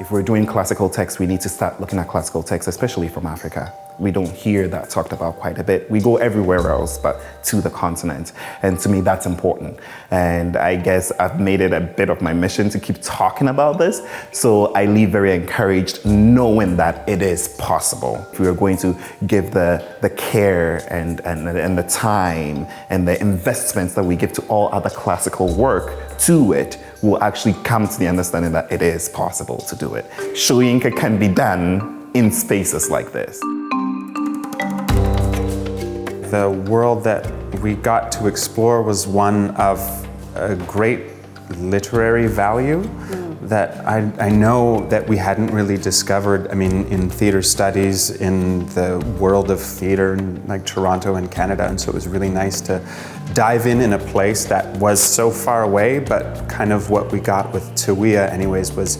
If we're doing classical text, we need to start looking at classical text, especially from Africa. We don't hear that talked about quite a bit. We go everywhere else but to the continent. And to me, that's important. And I guess I've made it a bit of my mission to keep talking about this. So I leave very encouraged knowing that it is possible. If we are going to give the care and the time and the investments that we give to all other classical work to it, we'll actually come to the understanding that it is possible to do it. Shoyinka can be done in spaces like this. The world that we got to explore was one of a great literary value that I know that we hadn't really discovered. I mean, in theater studies, in the world of theater in like Toronto and Canada, and so it was really nice to dive in a place that was so far away, but kind of what we got with Tawia anyways was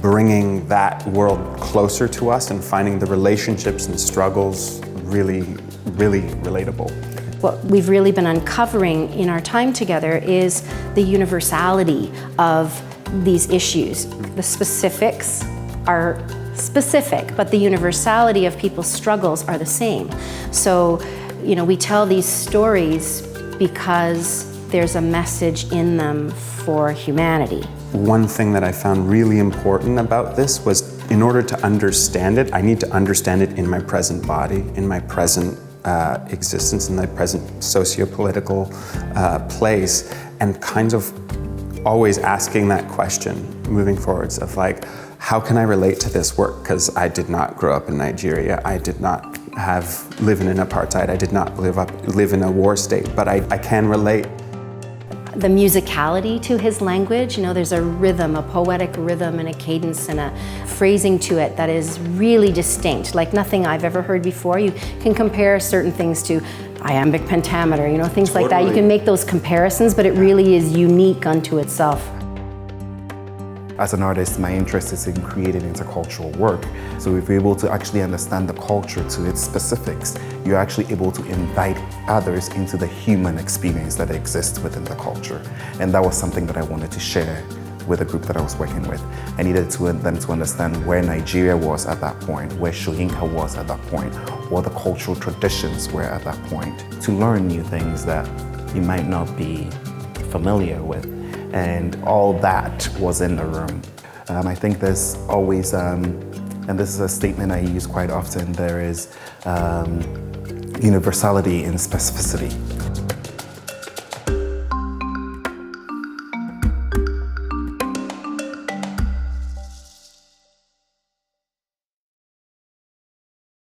bringing that world closer to us and finding the relationships and struggles really relatable. What we've really been uncovering in our time together is the universality of these issues. The specifics are specific, but the universality of people's struggles are the same. So, we tell these stories because there's a message in them for humanity. One thing that I found really important about this was, in order to understand it, I need to understand it in my present body, in my present existence, in my present socio-political place, and kind of always asking that question moving forwards of like, how can I relate to this work? Because I did not grow up in Nigeria. I did not live in an apartheid. I did not live in a war state, but I can relate. The musicality to his language, there's a rhythm, a poetic rhythm and a cadence and a phrasing to it that is really distinct, like nothing I've ever heard before. You can compare certain things to iambic pentameter, things like that. You can make those comparisons, but it really is unique unto itself. As an artist, my interest is in creating intercultural work. So if you're able to actually understand the culture to its specifics, you're actually able to invite others into the human experience that exists within the culture. And that was something that I wanted to share with the group that I was working with. I needed them to understand where Nigeria was at that point, where Shoyinka was at that point, what the cultural traditions were at that point, to learn new things that you might not be familiar with. And all that was in the room. I think there's always, and this is a statement I use quite often, there is universality in specificity.